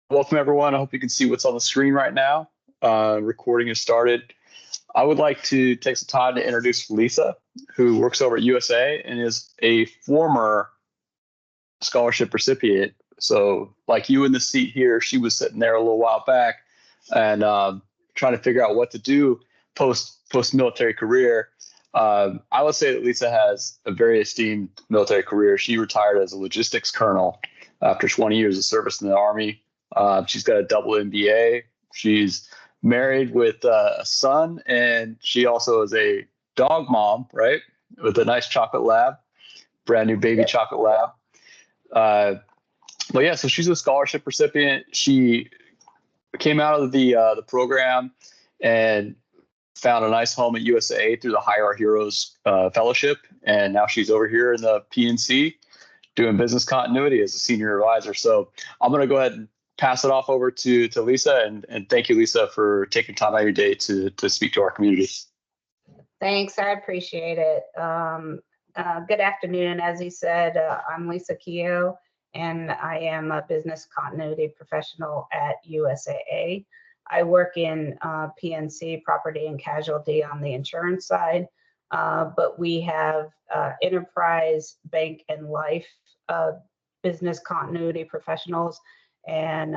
Welcome everyone. I hope you can see what's on the screen right now. Recording has started. I would like to take some time to introduce Lisa, who works over at USAA and is a former scholarship recipient. So like you in the seat here, she was sitting there a little while back and trying to figure out what to do post-military career. I would say that Lisa has a very esteemed military career. She retired as a logistics colonel after 20 years of service in the Army. She's got a double MBA. She's married with a son, and she also is a dog mom, right? With a nice chocolate lab, brand new baby chocolate lab. But yeah, so she's a scholarship recipient. She came out of the program and found a nice home at USAA through the Hire Our Heroes Fellowship, and now she's over here in the P&C doing business continuity as a senior advisor. So I'm going to go ahead and pass it off over to Lisa, and thank you, Lisa, for taking time out of your day to speak to our community. Thanks, I appreciate it. Good afternoon. As he said, I'm Lisa Keough, and I am a business continuity professional at USAA. I work in P&C, property and casualty on the insurance side, but we have enterprise, bank, and life business continuity professionals, and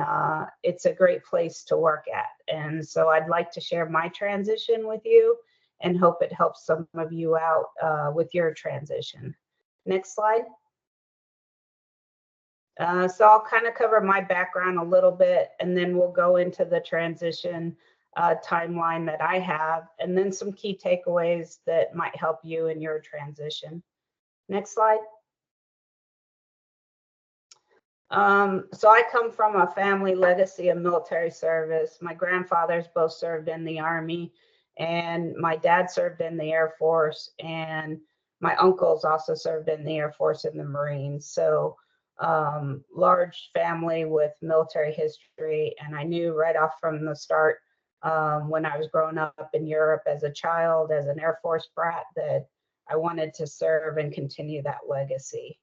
it's a great place to work at. And so I'd like to share my transition with you and hope it helps some of you out with your transition. Next slide. So I'll kind of cover my background a little bit, and then we'll go into the transition timeline that I have, and then some key takeaways that might help you in your transition. Next slide. So I come from a family legacy of military service. My grandfathers both served in the Army, and my dad served in the Air Force, and my uncles also served in the Air Force and the Marines. So large family with military history, and I knew right off from the start when I was growing up in Europe as a child, as an Air Force brat, that I wanted to serve and continue that legacy.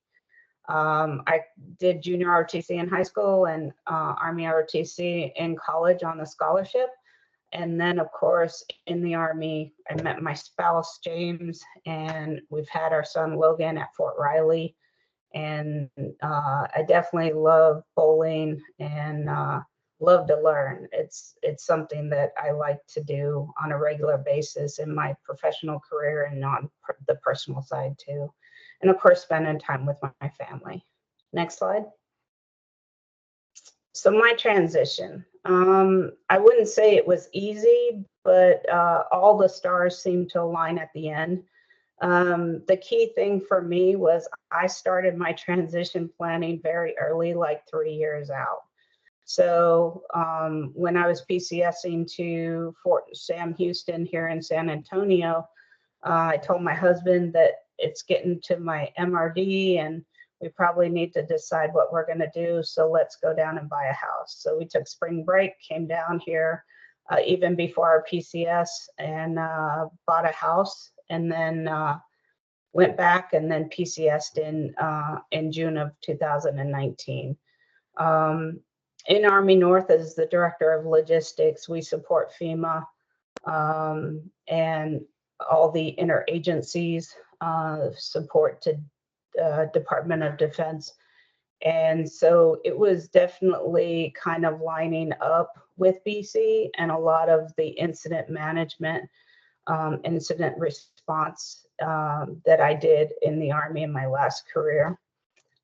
I did junior ROTC in high school and Army ROTC in college on a scholarship. And then, of course, in the Army, I met my spouse, James, and we've had our son, Logan, at Fort Riley. And I definitely love bowling and love to learn. It's something that I like to do on a regular basis in my professional career and on the personal side too. And of course, spending time with my family. Next slide. So my transition, I wouldn't say it was easy, but all the stars seemed to align at the end. The key thing for me was I started my transition planning very early, like 3 years out. So when I was PCSing to Fort Sam Houston here in San Antonio, I told my husband that it's getting to my MRD and we probably need to decide what we're going to do. So let's go down and buy a house. So we took spring break, came down here even before our PCS, and bought a house, and then went back and then PCS'd in June of 2019. In Army North, as the Director of Logistics, we support FEMA and all the interagencies support to Department of Defense. And so it was definitely kind of lining up with BC and a lot of the incident management, incident response that I did in the Army in my last career.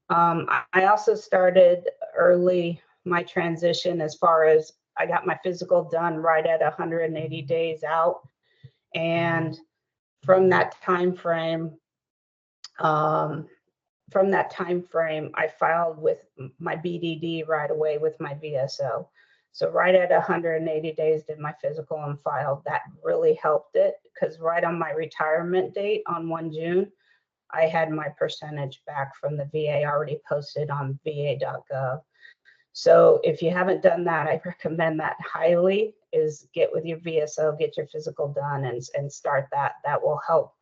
I also started early my transition as far as I got my physical done right at 180 days out. And from that time frame, I filed with my BDD right away with my VSO. So right at 180 days did my physical and filed. That really helped it because right on my retirement date on 1 June, I had my percentage back from the VA already posted on va.gov. So if you haven't done that, I recommend that highly, is get with your VSO, get your physical done and start that. That will help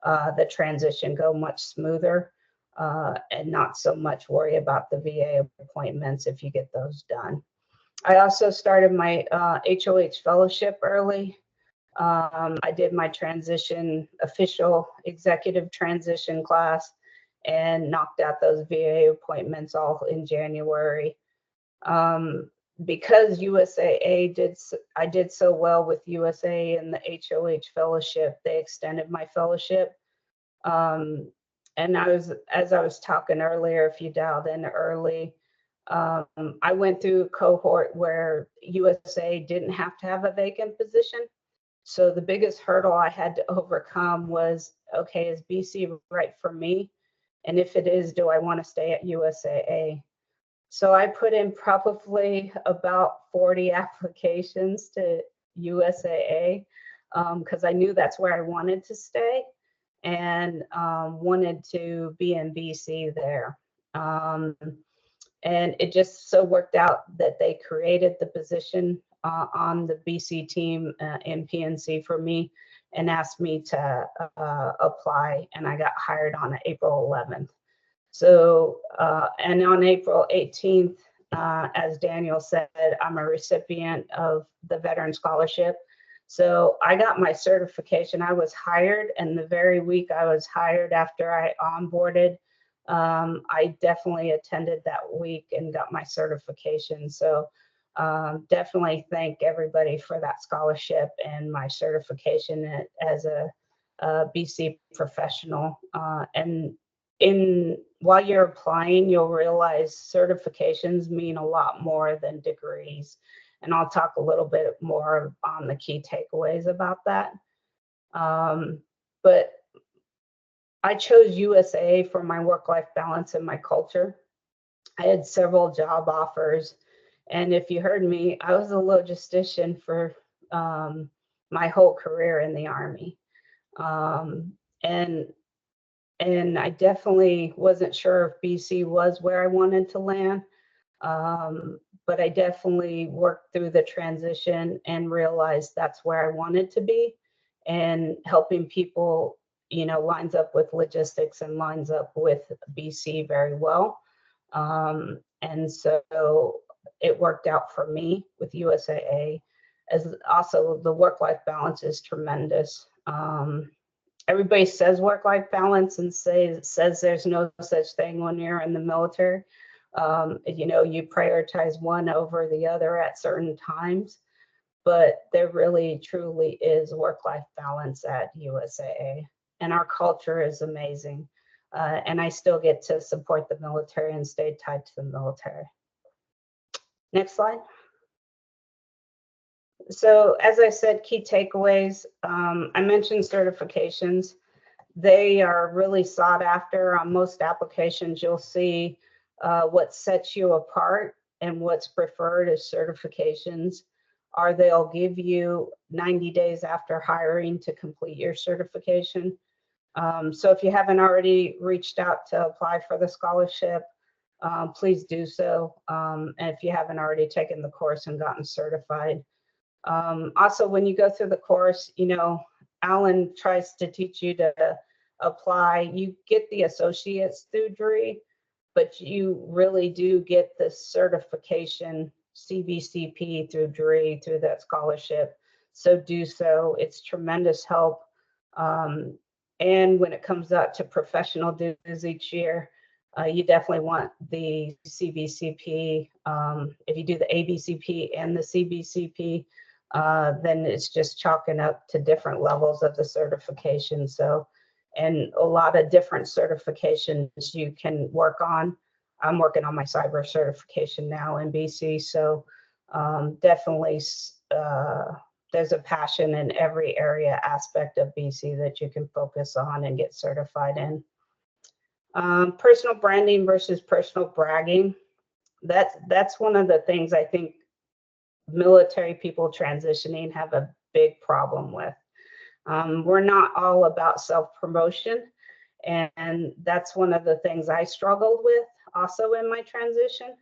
the transition go much smoother and not so much worry about the VA appointments if you get those done. I also started my HOH fellowship early. I did my official executive transition class and knocked out those VA appointments all in January. Because USAA I did so well with USAA and the HOH fellowship, they extended my fellowship. And as I was talking earlier, if you dialed in early, I went through a cohort where USAA didn't have to have a vacant position. So the biggest hurdle I had to overcome was, okay, is BC right for me? And if it is, do I want to stay at USAA? So I put in probably about 40 applications to USAA because I knew that's where I wanted to stay and wanted to be in BC there. And it just so worked out that they created the position on the BC team in P&C for me and asked me to apply, and I got hired on April 11th. So, and on April 18th, as Daniel said, I'm a recipient of the Veteran Scholarship. So I got my certification. I was hired, and the very week I was hired after I onboarded, I definitely attended that week and got my certification. So definitely thank everybody for that scholarship and my certification as a BC professional. And while you're applying, you'll realize certifications mean a lot more than degrees. And I'll talk a little bit more on the key takeaways about that. But I chose USAA for my work-life balance and my culture. I had several job offers. And if you heard me, I was a logistician for my whole career in the Army. And I definitely wasn't sure if BC was where I wanted to land. But I definitely worked through the transition and realized that's where I wanted to be, and helping people, lines up with logistics and lines up with BC very well. And so it worked out for me with USAA. As also the work-life balance is tremendous. Everybody says work-life balance and says there's no such thing when you're in the military. You prioritize one over the other at certain times, but there really truly is work-life balance at USAA, and our culture is amazing. And I still get to support the military and stay tied to the military. Next slide. So as I said, key takeaways, I mentioned certifications. They are really sought after. On most applications, you'll see what sets you apart and what's preferred as certifications, or they'll give you 90 days after hiring to complete your certification. So if you haven't already reached out to apply for the scholarship, please do so. And if you haven't already taken the course and gotten certified. Also, when you go through the course, Alan tries to teach you to apply. You get the associate's through DRI, but you really do get the certification CBCP through DRI, through that scholarship. So do so. It's tremendous help. And when it comes out to professional dues each year, you definitely want the CBCP. If you do the ABCP and the CBCP, then it's just chalking up to different levels of the certification. So, and a lot of different certifications you can work on. I'm working on my cyber certification now in BC. So definitely there's a passion in every area aspect of BC that you can focus on and get certified in. Personal branding versus personal bragging. That's one of the things I think military people transitioning have a big problem with. We're not all about self-promotion, and that's one of the things I struggled with also in my transition.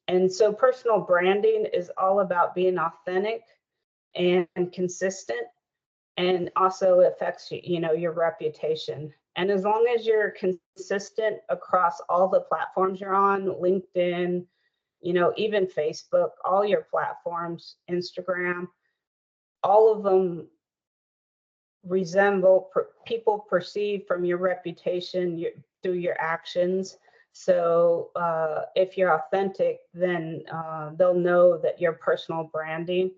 And so personal branding is all about being authentic and consistent, and also affects your reputation. And as long as you're consistent across all the platforms you're on, LinkedIn, you know, even Facebook, all your platforms, Instagram, all of them resemble people perceive from your reputation through your actions. So if you're authentic, then they'll know that you're personal branding.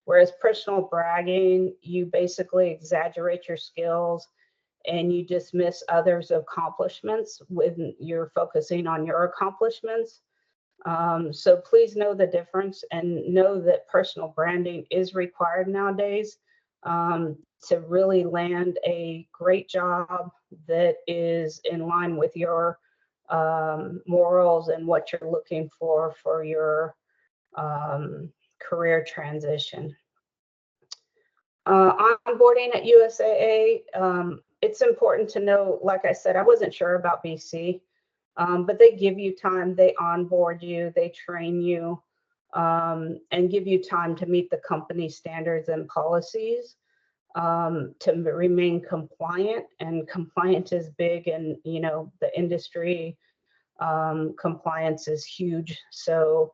Whereas personal bragging, you basically exaggerate your skills and you dismiss others' accomplishments when you're focusing on your accomplishments. So please know the difference and know that personal branding is required nowadays to really land a great job that is in line with your morals and what you're looking for your career transition. Onboarding at USAA, it's important to know, like I said, I wasn't sure about BC, but they give you time, they onboard you, they train you, and give you time to meet the company standards and policies to remain compliant. And compliance is big, and you know, the industry compliance is huge. So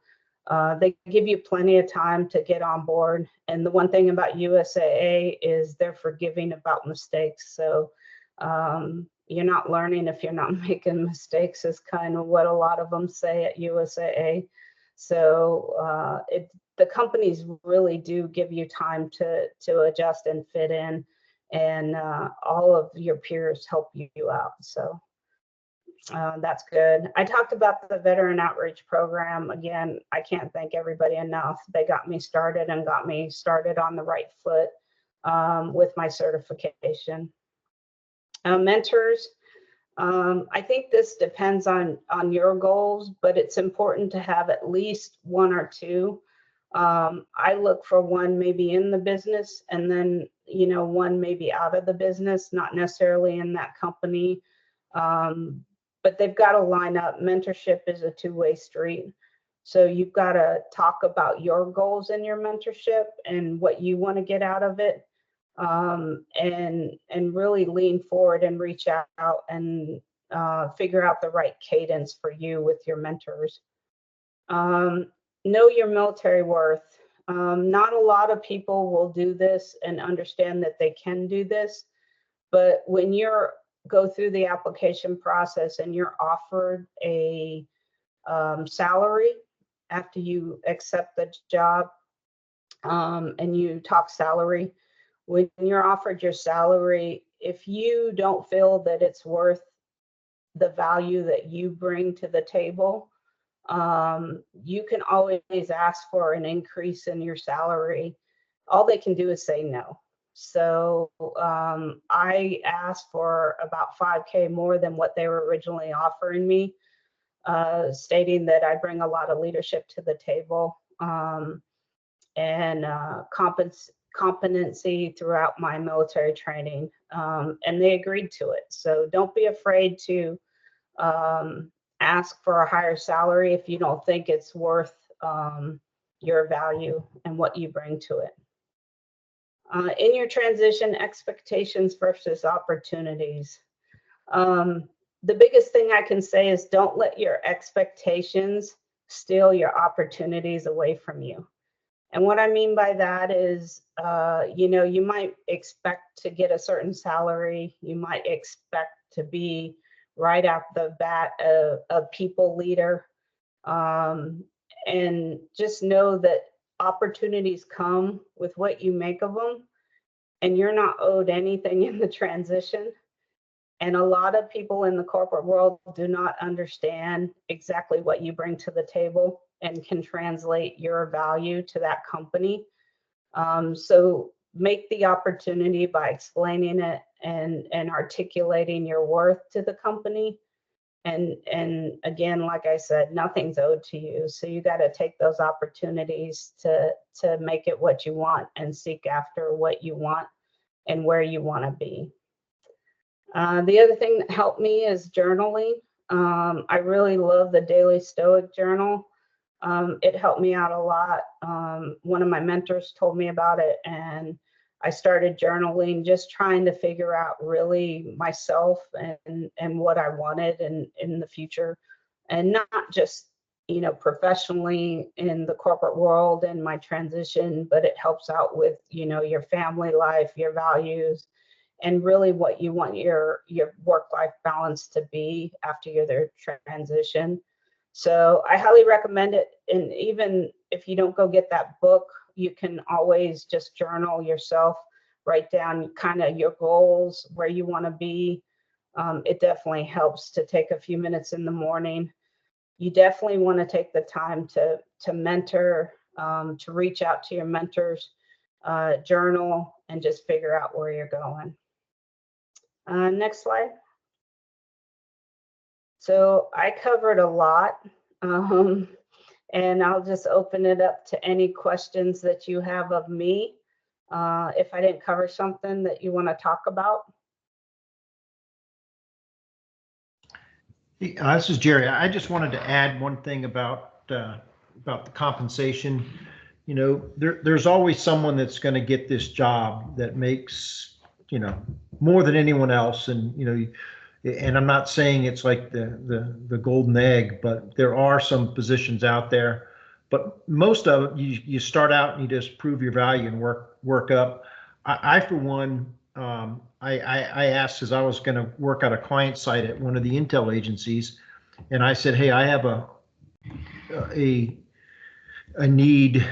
they give you plenty of time to get on board. And the one thing about USAA is they're forgiving about mistakes. So you're not learning if you're not making mistakes, is kind of what a lot of them say at USAA. So the companies really do give you time to adjust and fit in, and all of your peers help you out. So that's good. I talked about the veteran outreach program. Again, I can't thank everybody enough. They got me started and got me started on the right foot with my certification. Mentors. I think this depends on your goals, but it's important to have at least one or two. I look for one maybe in the business, and then, you know, one maybe out of the business, not necessarily in that company. But they've got to line up. Mentorship is a two-way street. So you've got to talk about your goals in your mentorship and what you want to get out of it, and really lean forward and reach out and figure out the right cadence for you with your mentors. Know your military worth. Not a lot of people will do this and understand that they can do this, but when you're go through the application process and you're offered a salary after you accept the job, and you talk salary, when you're offered your salary, if you don't feel that it's worth the value that you bring to the table, you can always ask for an increase in your salary. All they can do is say no. So I asked for about 5K more than what they were originally offering me, stating that I bring a lot of leadership to the table, and competency throughout my military training, and they agreed to it. So don't be afraid to ask for a higher salary if you don't think it's worth your value and what you bring to it. In your transition, expectations versus opportunities. The biggest thing I can say is don't let your expectations steal your opportunities away from you. And what I mean by that is, you know, you might expect to get a certain salary. You might expect to be right out the bat a people leader. And just know that opportunities come with what you make of them, and you're not owed anything in the transition. And a lot of people in the corporate world do not understand exactly what you bring to the table and can translate your value to that company. So make the opportunity by explaining it and articulating your worth to the company. And again, like I said, nothing's owed to you. So you got to take those opportunities to make it what you want and seek after what you want and where you want to be. The other thing that helped me is journaling. I really love the Daily Stoic Journal. It helped me out a lot. One of my mentors told me about it, and I started journaling, just trying to figure out really myself and what I wanted in the future, and not just professionally in the corporate world and my transition, but it helps out with, your family life, your values, and really what you want your work-life balance to be after your transition. So I highly recommend it. And even if you don't go get that book, you can always just journal yourself, write down kind of your goals, where you want to be. It definitely helps to take a few minutes in the morning. You definitely want to take the time to mentor, to reach out to your mentors, journal, and just figure out where you're going. Next slide. So I covered a lot, and I'll just open it up to any questions that you have of me. If I didn't cover something that you want to talk about. This is Jerry. I just wanted to add one thing about the compensation. There's always someone that's going to get this job that makes, more than anyone else. And, and I'm not saying it's like the golden egg, but there are some positions out there. But most of it, you start out and you just prove your value and work up. I for one, I asked, as I was going to work out a client site at one of the intel agencies, and I said, hey, I have a need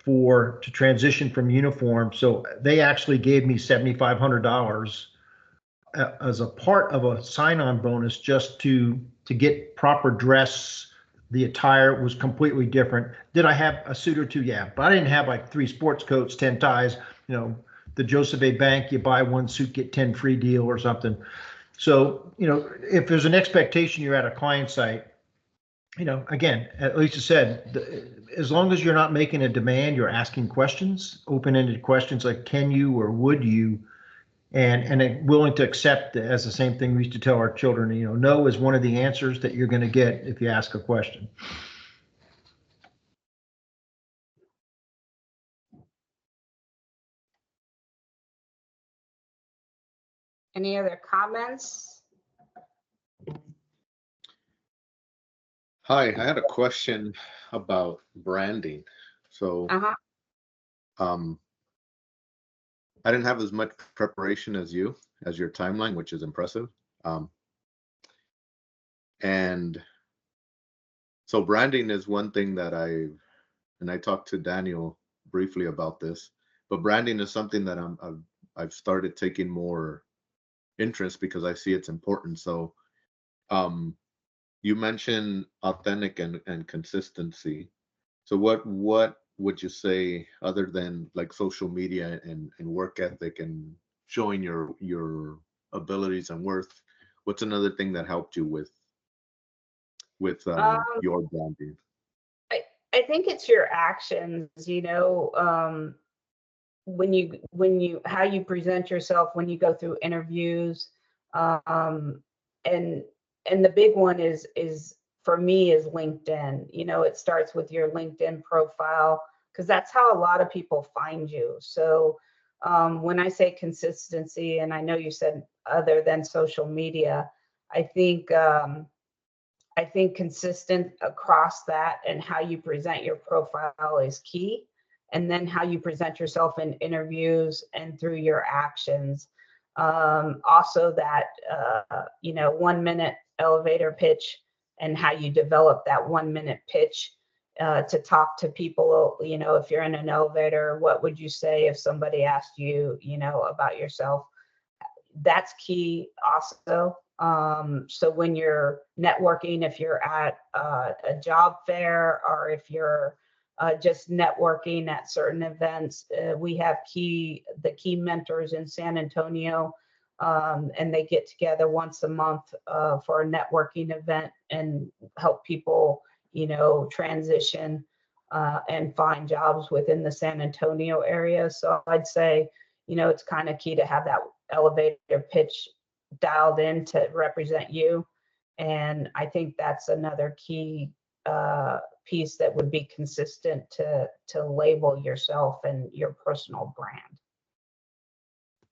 to transition from uniform. So they actually gave me $7,500 as a part of a sign-on bonus just to get proper dress. The attire was completely different. Did I have a suit or two? Yeah, but I didn't have like 3 sports coats, 10 ties, the Joseph A. Bank, you buy 1 suit, get 10 free deal or something. So, if there's an expectation you're at a client site, again, at Lisa said, as long as you're not making a demand, you're asking questions, open-ended questions like, can you or would you, and willing to accept, as the same thing we used to tell our children, no is one of the answers that you're going to get if you ask a question. Any other comments? Hi, I had a question about branding. So, I didn't have as much preparation as your timeline, which is impressive. And so branding is one thing that I talked to Daniel briefly about this, but branding is something that I've started taking more interest because I see it's important. So, you mentioned authentic and consistency. So what would you say, other than like social media and work ethic and showing your abilities and worth, what's another thing that helped you with your branding? I think it's your actions, how you present yourself when you go through interviews, and the big one is for me is LinkedIn. It starts with your LinkedIn profile, because that's how a lot of people find you. So when I say consistency, and I know you said other than social media, I think consistent across that and how you present your profile is key. And then how you present yourself in interviews and through your actions. Also that, 1 minute elevator pitch, and how you develop that 1 minute pitch to talk to people. If you're in an elevator, what would you say if somebody asked you, about yourself? That's key also. So when you're networking, if you're at a job fair, or if you're just networking at certain events, we have the key mentors in San Antonio, and they get together once a month for a networking event and help people, transition and find jobs within the San Antonio area. So I'd say, it's kind of key to have that elevator pitch dialed in to represent you. And I think that's another key piece that would be consistent to label yourself and your personal brand.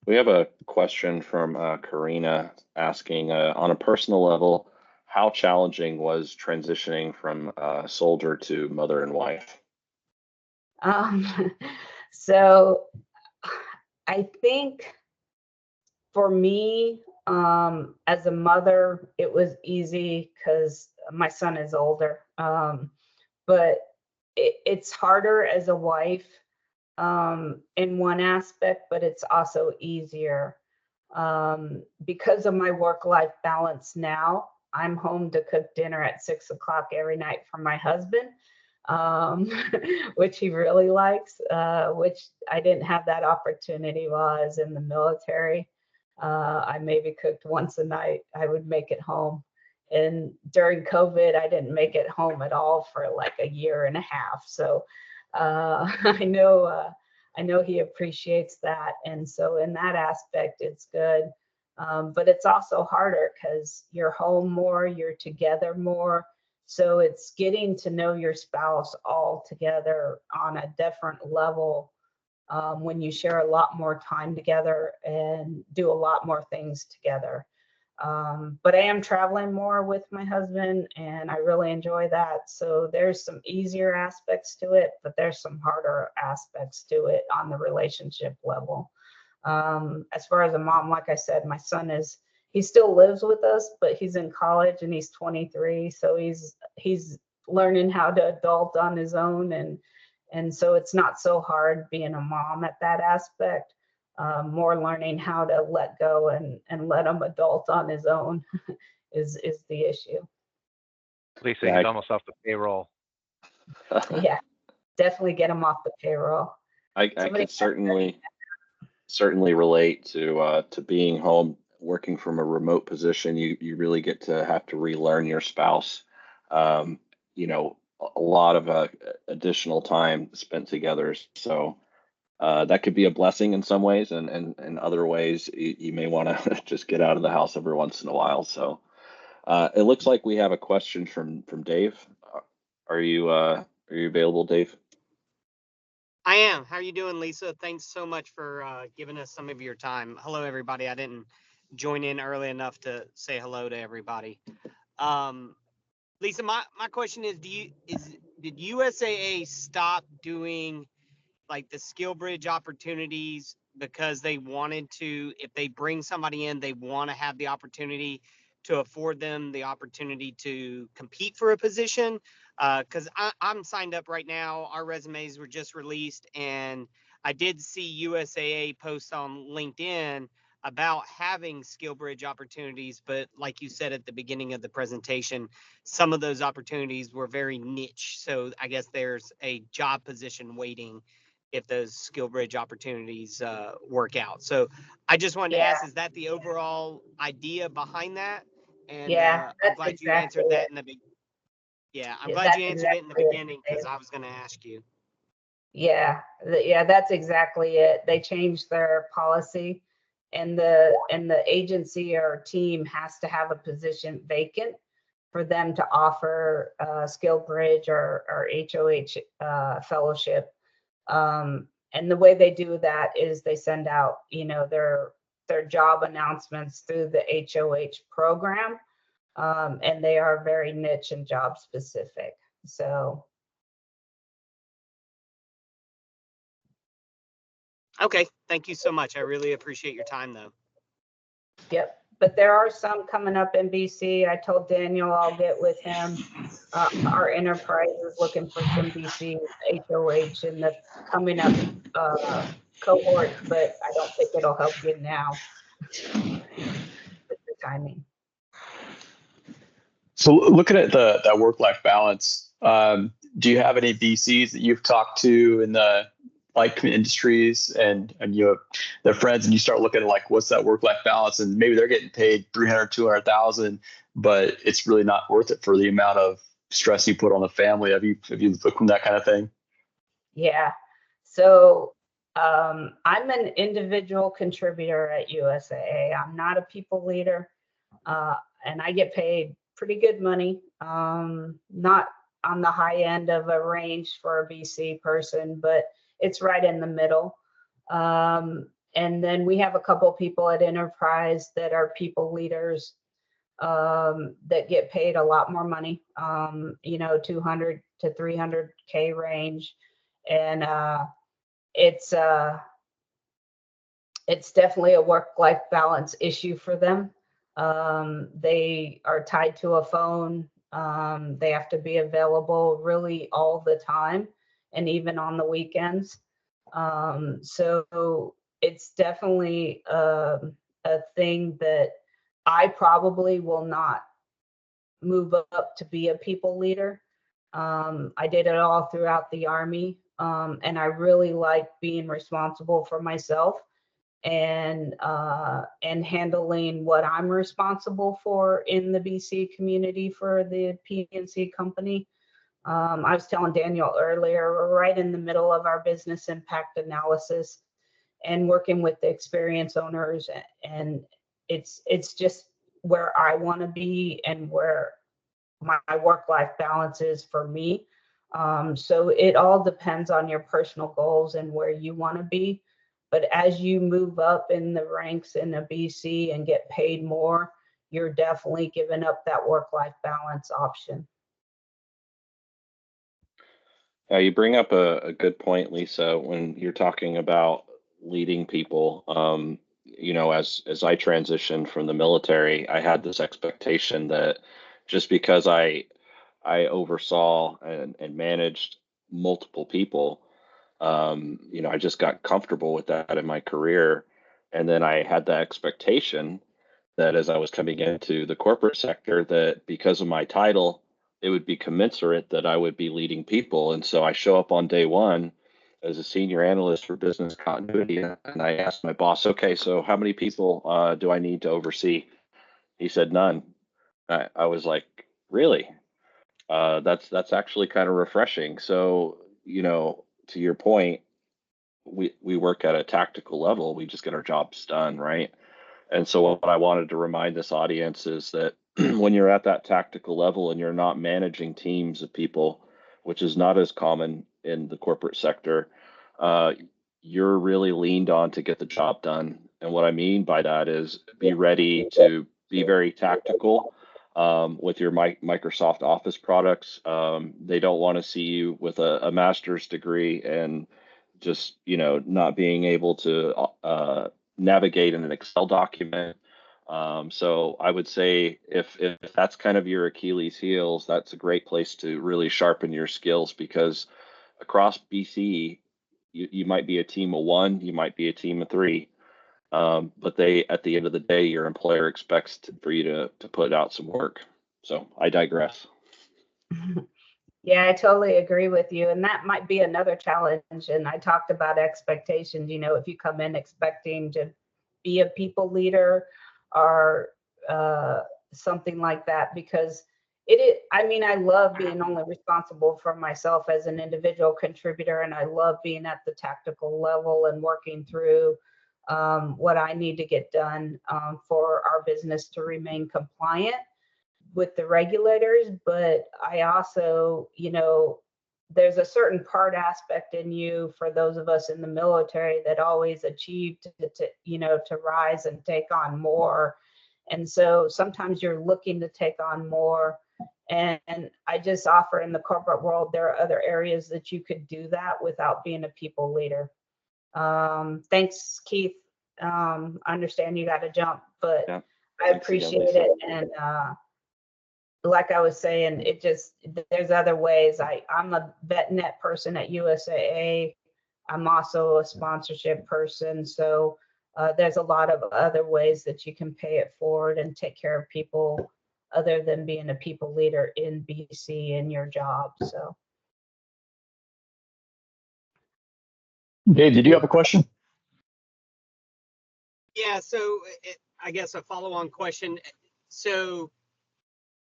We have a question from Karina asking, on a personal level, how challenging was transitioning from soldier to mother and wife? So I think for me, as a mother, it was easy because my son is older. But it's harder as a wife in one aspect, but it's also easier because of my work-life balance now. I'm home to cook dinner at 6 o'clock every night for my husband, which he really likes, which I didn't have that opportunity while I was in the military. I maybe cooked once a night. I would make it home. And during COVID, I didn't make it home at all for like a year and a half. So I know he appreciates that. And so in that aspect, it's good. But it's also harder because you're home more, you're together more. So it's getting to know your spouse all together on a different level when you share a lot more time together and do a lot more things together. But I am traveling more with my husband and I really enjoy that. So there's some easier aspects to it, but there's some harder aspects to it on the relationship level. As far as a mom, like I said, my son he still lives with us, but he's in college and he's 23. So he's learning how to adult on his own. And so it's not so hard being a mom at that aspect. More learning how to let go and let him adult on his own is the issue. Lisa, he's almost off the payroll. Yeah, definitely get him off the payroll. I can certainly relate to being home, working from a remote position. You really get to have to relearn your spouse. A lot of additional time spent together. So that could be a blessing in some ways, and in other ways, you may want to just get out of the house every once in a while. So it looks like we have a question from Dave. Are you available, Dave? I am. How are you doing, Lisa? Thanks so much for giving us some of your time. Hello, everybody. I didn't join in early enough to say hello to everybody. Lisa, my question is, did USAA stop doing like the skill bridge opportunities because they wanted to, if they bring somebody in, they want to have the opportunity to afford them the opportunity to compete for a position? Because I'm signed up right now. Our resumes were just released, and I did see USAA post on LinkedIn about having skill bridge opportunities, but like you said at the beginning of the presentation, some of those opportunities were very niche. So I guess there's a job position waiting if those skill bridge opportunities work out. So I just wanted to ask, is that the overall idea behind that? And I'm glad you answered that in the beginning. Yeah, I'm glad you answered it in the beginning because I was going to ask you. Yeah, that's exactly it. They changed their policy, and the agency or team has to have a position vacant for them to offer skill bridge or HOH fellowship. And the way they do that is they send out, their job announcements through the HOH program. And they are very niche and job specific. So. Okay. Thank you so much. I really appreciate your time though. Yep. But there are some coming up in BC. I told Daniel I'll get with him. Our enterprise is looking for some BC HOH in the coming up cohort, but I don't think it'll help you now with the timing. So looking at that work-life balance, do you have any BCs that you've talked to in the like industries and you have their friends, and you start looking at like what's that work-life balance, and maybe they're getting paid 300, 200,000, but it's really not worth it for the amount of stress you put on the family. Have you looked from that kind of thing? Yeah. So I'm an individual contributor at USAA. I'm not a people leader, and I get paid pretty good money. Not on the high end of a range for a BC person, but it's right in the middle. And then we have a couple people at Enterprise that are people leaders. that get paid a lot more money, 200 to 300K range. And it's definitely a work-life balance issue for them. They are tied to a phone. They have to be available really all the time, and even on the weekends. So it's definitely a thing that I probably will not move up to be a people leader. I did it all throughout the Army, and I really like being responsible for myself and handling what I'm responsible for in the BC community for the P&C company. I was telling Daniel earlier, we're right in the middle of our business impact analysis and working with the experience owners, and it's just where I want to be and where my work-life balance is for me. So it all depends on your personal goals and where you want to be. But as you move up in the ranks in a BC and get paid more, you're definitely giving up that work-life balance option. You bring up a good point, Lisa, when you're talking about leading people. As I transitioned from the military, I had this expectation that just because I oversaw and managed multiple people, I just got comfortable with that in my career. And then I had the expectation that as I was coming into the corporate sector, that because of my title, it would be commensurate that I would be leading people. And so I show up on day one as a senior analyst for business continuity, and I asked my boss, okay, so how many people do I need to oversee? He said, none. I was like, really? That's actually kind of refreshing. So, to your point, we work at a tactical level. We just get our jobs done, right? And so what I wanted to remind this audience is that when you're at that tactical level and you're not managing teams of people, which is not as common in the corporate sector, you're really leaned on to get the job done. And what I mean by that is be ready to be very tactical with your Microsoft Office products. They don't want to see you with a master's degree and just, not being able to navigate in an Excel document. So I would say if that's kind of your Achilles heels, that's a great place to really sharpen your skills, because across BC, you might be a team of one, you might be a team of three, but at the end of the day, your employer expects for you to put out some work. So I digress. Yeah, I totally agree with you. And that might be another challenge. And I talked about expectations, if you come in expecting to be a people leader or something like that, because I love being only responsible for myself as an individual contributor. And I love being at the tactical level and working through what I need to get done for our business to remain compliant with the regulators. But I also, there's a certain part aspect in you for those of us in the military that always achieve to rise and take on more. And so sometimes you're looking to take on more. And I just offer in the corporate world, there are other areas that you could do that without being a people leader. Thanks, Keith. I understand you got to jump, but yeah, I appreciate it. And like I was saying, there's other ways. I'm a VetNet person at USAA. I'm also a sponsorship person. So there's a lot of other ways that you can pay it forward and take care of people other than being a people leader in BC in your job. So. Dave, did you have a question? Yeah, so I guess a follow-on question. So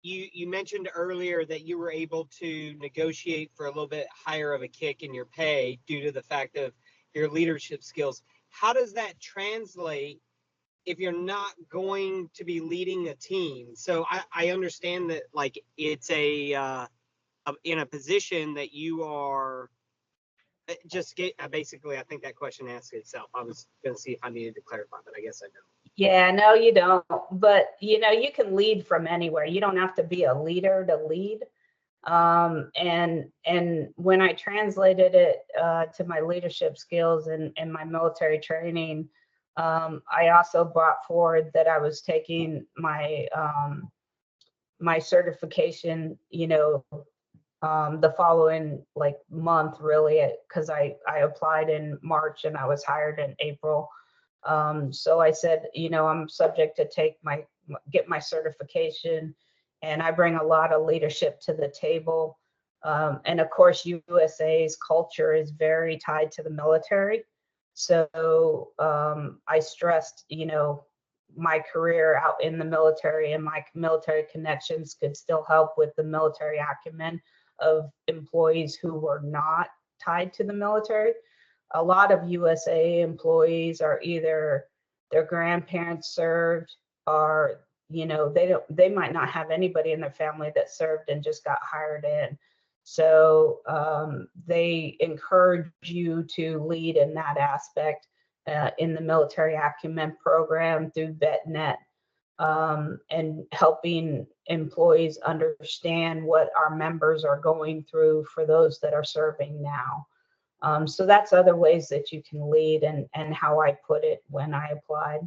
you mentioned earlier that you were able to negotiate for a little bit higher of a kick in your pay due to the fact of your leadership skills. How does that translate if you're not going to be leading a team? So I understand that, like, it's in a position that you are basically, I think that question asks itself. I was going to see if I needed to clarify, but I guess I don't. Yeah, no, you don't. But you can lead from anywhere. You don't have to be a leader to lead. And when I translated it to my leadership skills and my military training, I also brought forward that I was taking my my certification, the following like month, really, because I applied in March and I was hired in April. So I said, I'm subject to get my certification, and I bring a lot of leadership to the table. And of course, USA's culture is very tied to the military. So I stressed, my career out in the military and my military connections could still help with the military acumen of employees who were not tied to the military. A lot of USAA employees are either their grandparents served, or they might not have anybody in their family that served and just got hired in. So they encourage you to lead in that aspect in the military acumen program through VetNet, and helping employees understand what our members are going through for those that are serving now. So that's other ways that you can lead, and how I put it when I applied.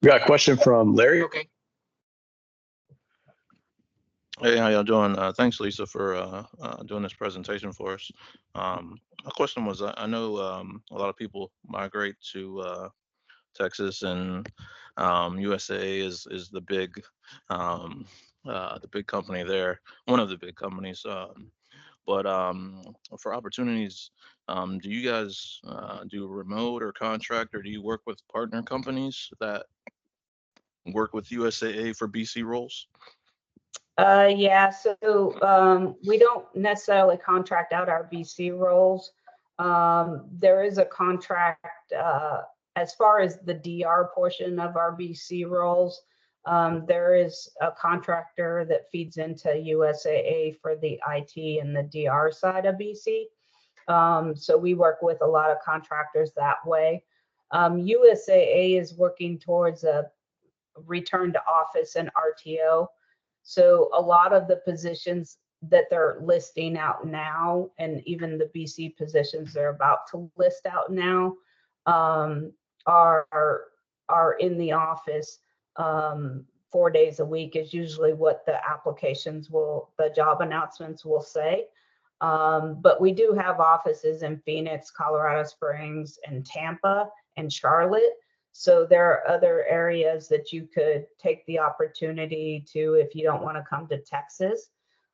We got a question from Larry. Okay. Hey, how y'all doing? Thanks, Lisa, for doing this presentation for us. My question was, I know a lot of people migrate to Texas, and USAA is the big company there, one of the big companies. But for opportunities, do you guys do remote or contract, or do you work with partner companies that work with USAA for BC roles? Yeah, so we don't necessarily contract out our BC roles. There is a contract as far as the DR portion of our BC roles. There is a contractor that feeds into USAA for the IT and the DR side of BC. So we work with a lot of contractors that way. USAA is working towards a return to office and RTO. So a lot of the positions that they're listing out now, and even the BC positions they're about to list out now, are in the office 4 days a week is usually what the job announcements will say. But we do have offices in Phoenix, Colorado Springs, and Tampa, and Charlotte. So there are other areas that you could take the opportunity to if you don't want to come to Texas.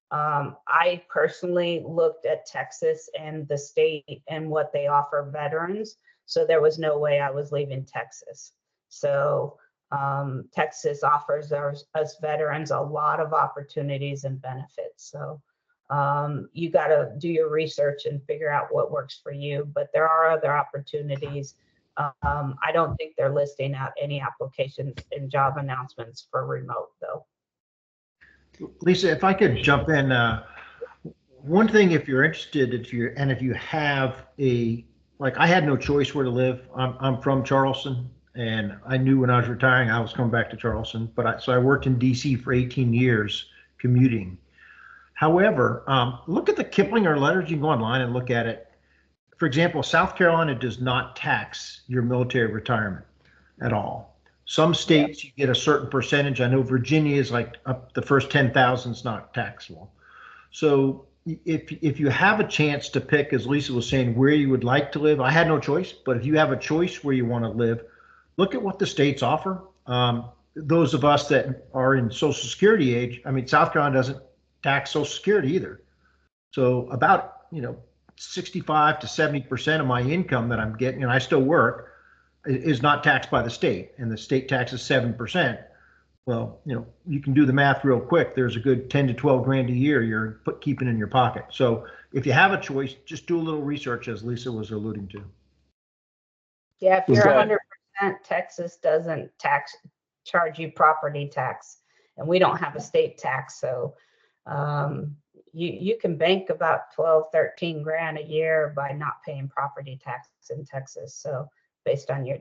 I personally looked at Texas and the state and what they offer veterans. So there was no way I was leaving Texas. So Texas offers us veterans a lot of opportunities and benefits. So you got to do your research and figure out what works for you. But there are other opportunities. I don't think they're listing out any applications and job announcements for remote, though. Lisa, if I could jump in, one thing, if you're interested, if you have I had no choice where to live. I'm from Charleston, and I knew when I was retiring I was coming back to Charleston. So I worked in DC for 18 years commuting. However, look at the Kiplinger letters. You can go online and look at it. For example, South Carolina does not tax your military retirement at all. Some states you get a certain percentage. I know Virginia is like up the first 10,000 is not taxable. So if you have a chance to pick, as Lisa was saying, where you would like to live, I had no choice, but if you have a choice where you want to live, look at what the states offer. Those of us that are in Social Security age, I mean, South Carolina doesn't tax Social Security either. So about, 65 to 70% of my income that I'm getting, and I still work, is not taxed by the state, and the state taxes 7%. Well, you can do the math real quick. There's a good 10 to 12 grand a year you're keeping in your pocket. So if you have a choice, just do a little research, as Lisa was alluding to. Yeah, if you're 100%, Texas doesn't charge you property tax, and we don't have a state tax. So you can bank about 12, 13 grand a year by not paying property tax in Texas. So based on your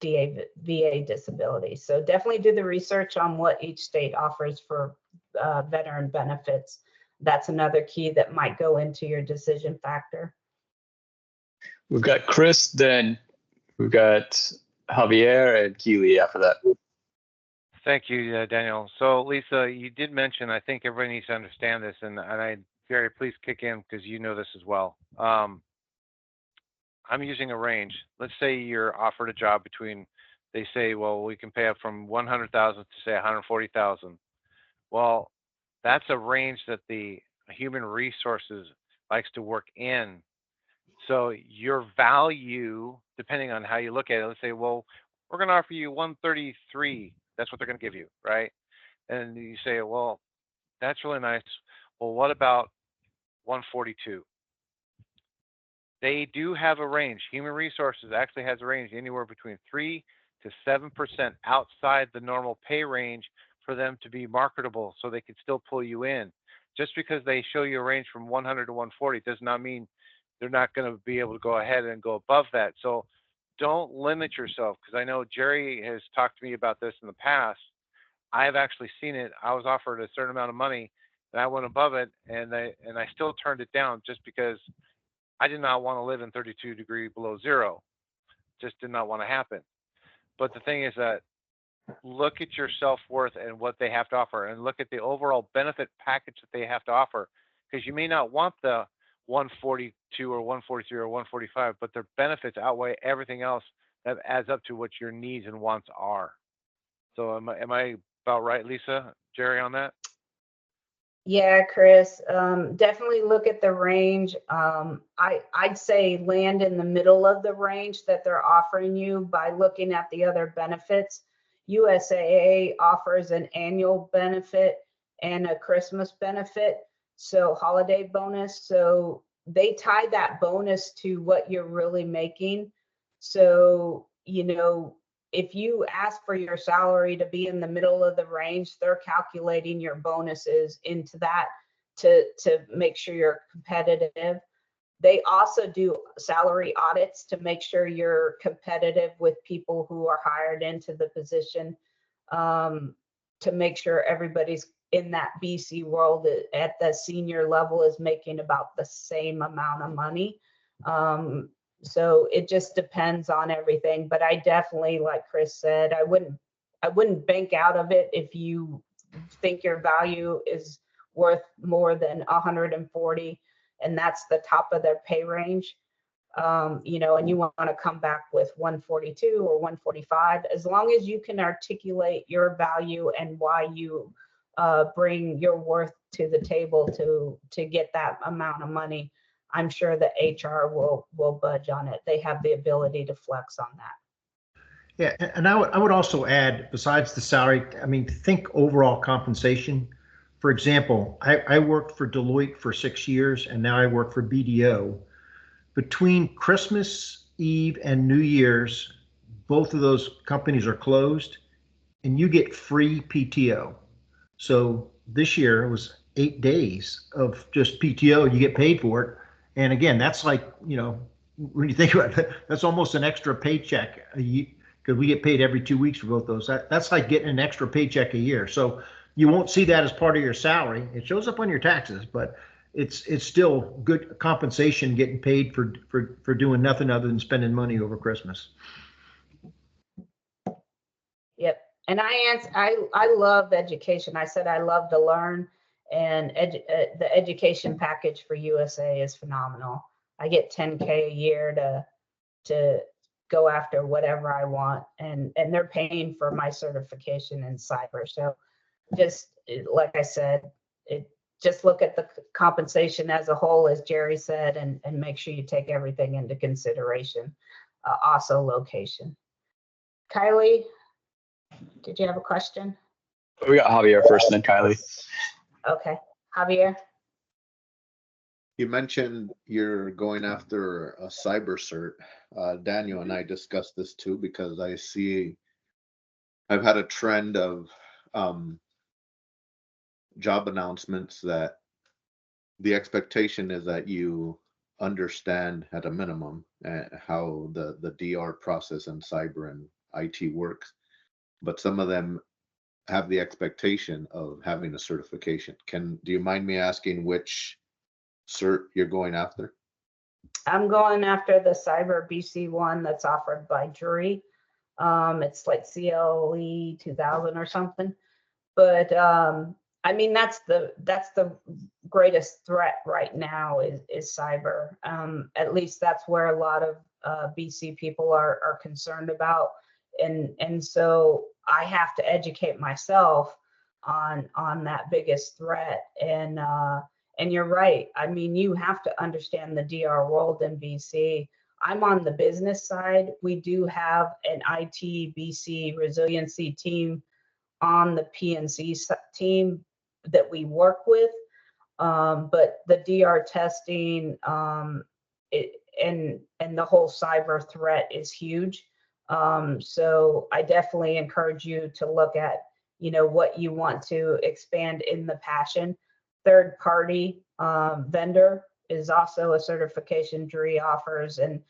VA disability. So definitely do the research on what each state offers for veteran benefits. That's another key that might go into your decision factor. We've got Chris, then we've got Javier and Keely after that. Thank you, Daniel. So Lisa, you did mention, I think everybody needs to understand this, and Jerry, please kick in because you know this as well. I'm using a range. Let's say you're offered a job between, they say, well, we can pay up from 100,000 to say 140,000. Well, that's a range that the human resources likes to work in. So your value, depending on how you look at it, let's say, well, we're going to offer you 133. That's what they're going to give you, right? And you say, well, that's really nice. Well, what about 142? They do have a range. Human resources actually has a range anywhere between 3 to 7% outside the normal pay range for them to be marketable, so they can still pull you in. Just because they show you a range from 100 to 140 does not mean they're not going to be able to go ahead and go above that. So don't limit yourself, because I know Jerry has talked to me about this in the past. I have actually seen it. I was offered a certain amount of money and I went above it, and I still turned it down just because I did not want to live in 32 degrees below zero. Just did not want to happen. But the thing is that look at your self-worth and what they have to offer, and look at the overall benefit package that they have to offer, because you may not want the 142 or 143 or 145, but their benefits outweigh everything else that adds up to what your needs and wants are. So am I about right, Lisa, Jerry, on that? Yeah, Chris, definitely look at the range. I'd say land in the middle of the range that they're offering you by looking at the other benefits. USAA offers an annual benefit and a Christmas benefit, so holiday bonus. So they tie that bonus to what you're really making. So, you know, if you ask for your salary to be in the middle of the range, they're calculating your bonuses into that to make sure you're competitive. They also do salary audits to make sure you're competitive with people who are hired into the position, to make sure everybody's in that BC world at the senior level is making about the same amount of money. So it just depends on everything, but I definitely, like Chris said, I wouldn't bank out of it if you think your value is worth more than 140, and that's the top of their pay range. You know, and you want to come back with 142 or 145, as long as you can articulate your value and why you bring your worth to the table to get that amount of money. I'm sure the HR will budge on it. They have the ability to flex on that. Yeah, and I would also add, besides the salary, I mean, think overall compensation. For example, I worked for Deloitte for 6 years, and now I work for BDO. Between Christmas Eve and New Year's, both of those companies are closed, and you get free PTO. So this year it was 8 days of just PTO, and you get paid for it. And again, that's like, you know, when you think about it, that's almost an extra paycheck because we get paid every 2 weeks for both those. That's like getting an extra paycheck a year. So you won't see that as part of your salary. It shows up on your taxes, but it's still good compensation getting paid for doing nothing other than spending money over Christmas. Yep. And I love education. I said I love to learn, and the education package for USA is phenomenal. I get 10K a year to go after whatever I want, and they're paying for my certification in cyber. So just like I said, just look at the compensation as a whole, as Jerry said, and make sure you take everything into consideration. Also location. Kylie, did you have a question? We got Javier first, and then Kylie. Okay, Javier. You mentioned you're going after a cyber cert. Daniel and I discussed this too, because I've had a trend of job announcements that the expectation is that you understand at a minimum how the DR process and cyber and IT works, but some of them have the expectation of having a certification. Do you mind me asking which cert you're going after? I'm going after the Cyber BC one that's offered by DRI. It's like CLE 2000 or something. But I mean, that's the greatest threat right now is cyber. At least that's where a lot of BC people are concerned about, and so I have to educate myself on that biggest threat. And you're right. I mean, you have to understand the DR world in BC. I'm on the business side. We do have an IT BC resiliency team on the P&C team that we work with, but the DR testing and the whole cyber threat is huge. So I definitely encourage you to look at, what you want to expand in the passion. Third party vendor is also a certification DRI offers, and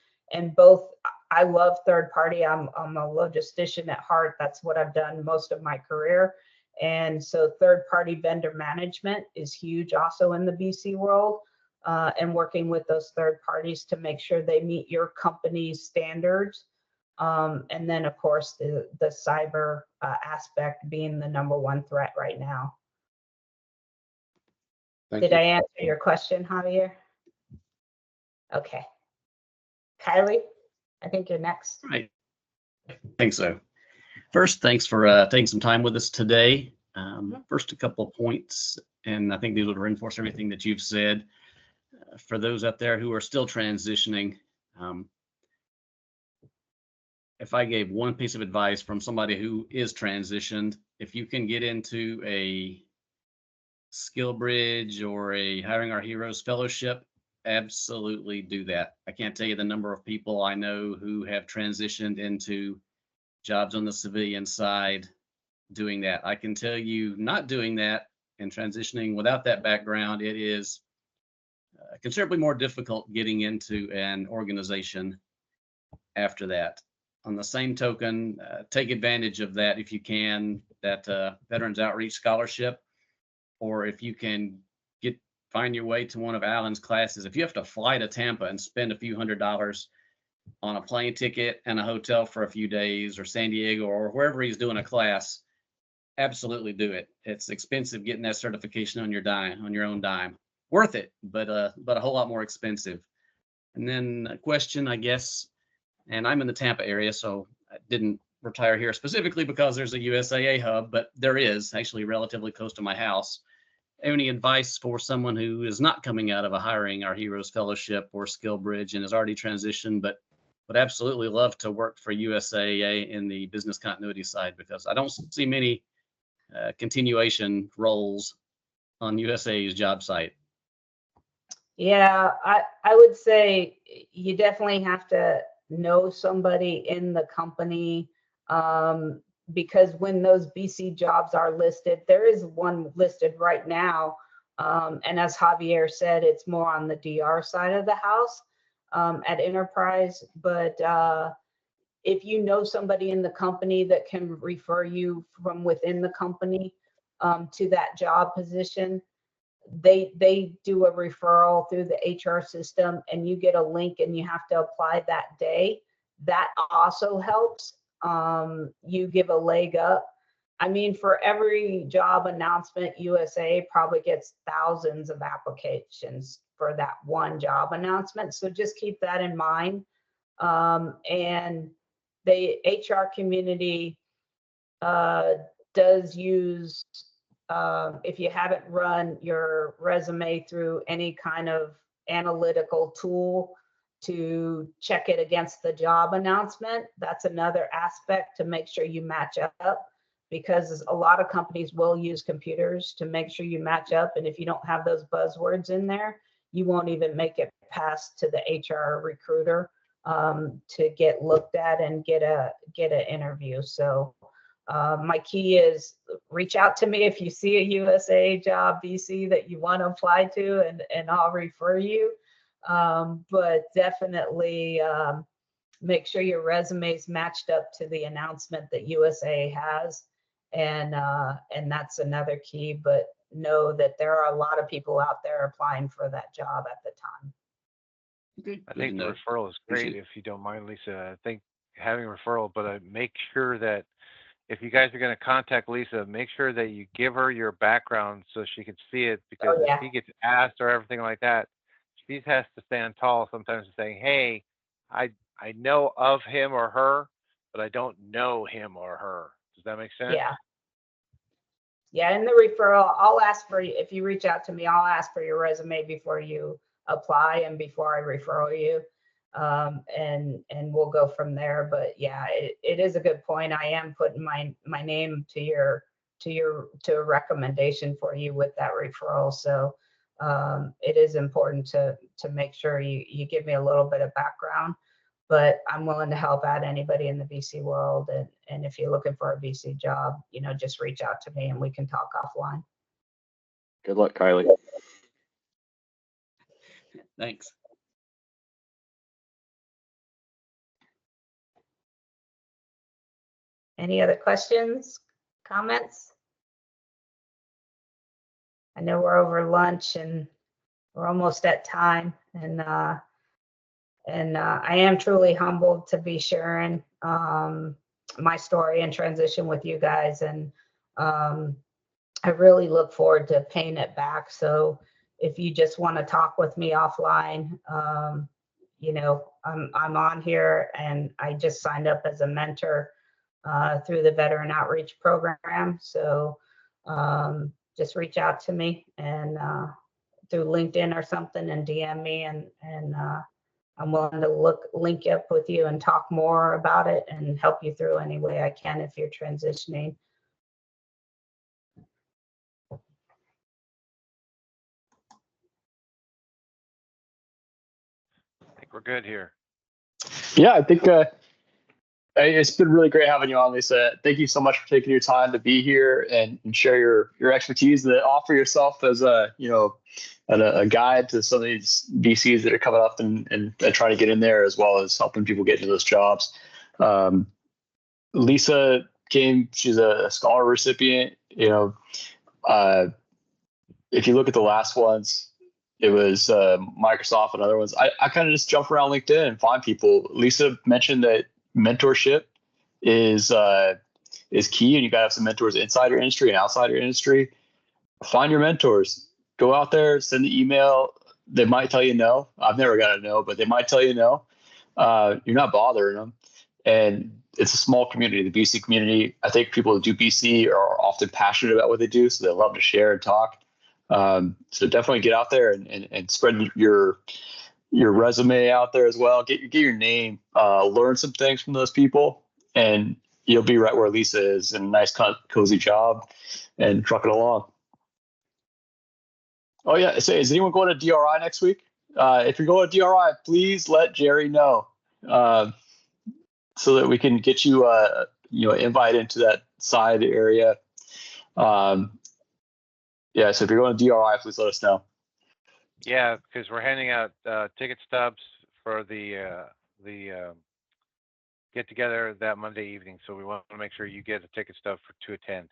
both. I love third party. I'm a logistician at heart. That's what I've done most of my career. And so third party vendor management is huge also in the BC world, and working with those third parties to make sure they meet your company's standards. And then of course the cyber aspect being the number one threat right now. Did I answer your question, Javier? Okay. Kylie, I think you're next. Right. I think so. First, thanks for taking some time with us today. First, a couple of points, and I think these would reinforce everything that you've said. For those out there who are still transitioning, if I gave one piece of advice from somebody who is transitioned, if you can get into a SkillBridge or a Hiring Our Heroes fellowship, absolutely do that. I can't tell you the number of people I know who have transitioned into jobs on the civilian side doing that. I can tell you not doing that and transitioning without that background, it is considerably more difficult getting into an organization after that. On the same token, take advantage of that if you can, that Veterans Outreach Scholarship, or if you can find your way to one of Alan's classes. If you have to fly to Tampa and spend a few $100s on a plane ticket and a hotel for a few days, or San Diego or wherever he's doing a class, absolutely do it. It's expensive getting that certification on your own dime. Worth it, but a whole lot more expensive. And then a question, I guess, and I'm in the Tampa area, so I didn't retire here specifically because there's a USAA hub, but there is actually relatively close to my house. Any advice for someone who is not coming out of a Hiring Our Heroes fellowship or SkillBridge and has already transitioned, but would absolutely love to work for USAA in the business continuity side, because I don't see many continuation roles on USAA's job site? Yeah, I would say you definitely have to know somebody in the company, because when those BC jobs are listed, there is one listed right now. And as Javier said, it's more on the DR side of the house at Enterprise. But if you know somebody in the company that can refer you from within the company to that job position, they do a referral through the HR system, and you get a link and you have to apply that day. That also helps. You give a leg up. I mean, for every job announcement, USAA probably gets thousands of applications for that one job announcement. So just keep that in mind. And the HR community does use, if you haven't run your resume through any kind of analytical tool to check it against the job announcement, that's another aspect to make sure you match up, because a lot of companies will use computers to make sure you match up. And if you don't have those buzzwords in there, you won't even make it past to the HR recruiter to get looked at and get an interview. So my key is reach out to me if you see a USA job BC that you want to apply to, and I'll refer you. But definitely make sure your resume is matched up to the announcement that USAA has. And that's another key, but know that there are a lot of people out there applying for that job at the time. Okay. I good think to the know. referral is great, Appreciate it. if you don't mind, Lisa. I think having a referral, but make sure that if you guys are going to contact Lisa, make sure that you give her your background so she can see it, because Oh, yeah. if she gets asked or everything like that, she has to stand tall sometimes and saying, hey, I know of him or her, but I don't know him or her. Does that make sense? Yeah. Yeah, in the referral, I'll ask for you, if you reach out to me, I'll ask for your resume before you apply and before I refer you. And we'll go from there. But yeah, it is a good point. I am putting my name to a recommendation for you with that referral. So it is important to make sure you give me a little bit of background, but I'm willing to help out anybody in the VC world. And if you're looking for a VC job, just reach out to me and we can talk offline. Good luck, Kylie. Thanks. Any other questions, comments? I know we're over lunch and we're almost at time, and I am truly humbled to be sharing my story and transition with you guys, and I really look forward to paying it back. So if you just want to talk with me offline, I'm on here, and I just signed up as a mentor through the Veteran Outreach Program. So just reach out to me and through LinkedIn or something and DM me, and I'm willing to link up with you and talk more about it and help you through any way I can if you're transitioning. I think we're good here. Yeah, I think it's been really great having you on, Lisa. Thank you so much for taking your time to be here and share your expertise, and offer yourself as a guide to some of these VCs that are coming up and trying to get in there, as well as helping people get into those jobs. Lisa she's a scholar recipient. If you look at the last ones, it was Microsoft and other ones. I kind of just jump around LinkedIn and find people. Lisa mentioned that mentorship is key, and you got to have some mentors inside your industry and outside your industry. Find your mentors. Go out there, send the email. They might tell you no. I've never got a no, but they might tell you no. You're not bothering them, and it's a small community. The BC community. I think people who do BC are often passionate about what they do, so they love to share and talk. So definitely get out there and spread your resume out there as well. Get your name, learn some things from those people, and you'll be right where Lisa is, in a nice, cozy job, and truck it along. Oh yeah, so is anyone going to DRI next week? If you're going to DRI, please let Jerry know, so that we can get you invite into that side area. Yeah, so if you're going to DRI, please let us know. Yeah, because we're handing out ticket stubs for the get together that Monday evening. So we want to make sure you get a ticket stub to attend.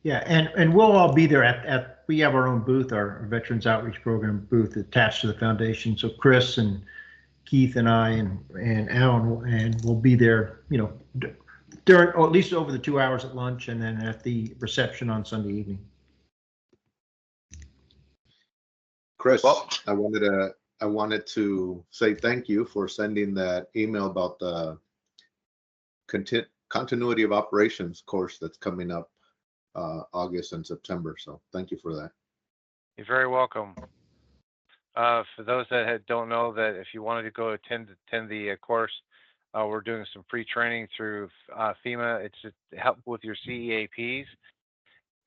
Yeah, and we'll all be there we have our own booth, our Veterans Outreach Program booth attached to the foundation. So Chris and Keith and I and Alan, and we'll be there, during, or at least over the 2 hours at lunch, and then at the reception on Sunday evening. Chris, I wanted to say thank you for sending that email about the continuity of operations course that's coming up August and September. So thank you for that. You're very welcome. For those that don't know, that if you wanted to go attend the course, we're doing some free training through FEMA. It's to help with your CEAPs.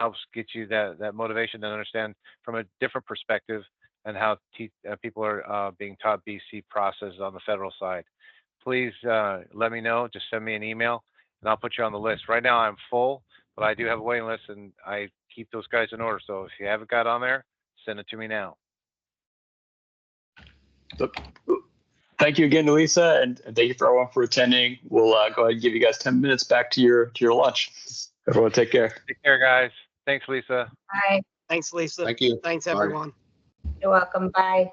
Helps get you that motivation to understand from a different perspective and how people are being taught BC processes on the federal side. Please let me know. Just send me an email, and I'll put you on the list. Right now I'm full, but I do have a waiting list, and I keep those guys in order. So if you haven't got on there, send it to me now. Thank thank you again to Lisa, and thank you for everyone for attending. We'll go ahead and give you guys 10 minutes back to your lunch. Everyone, take care. Take care, guys. Thanks, Lisa. Bye. Thanks, Lisa. Thank you. Thanks, Bye. everyone. You're welcome. Bye.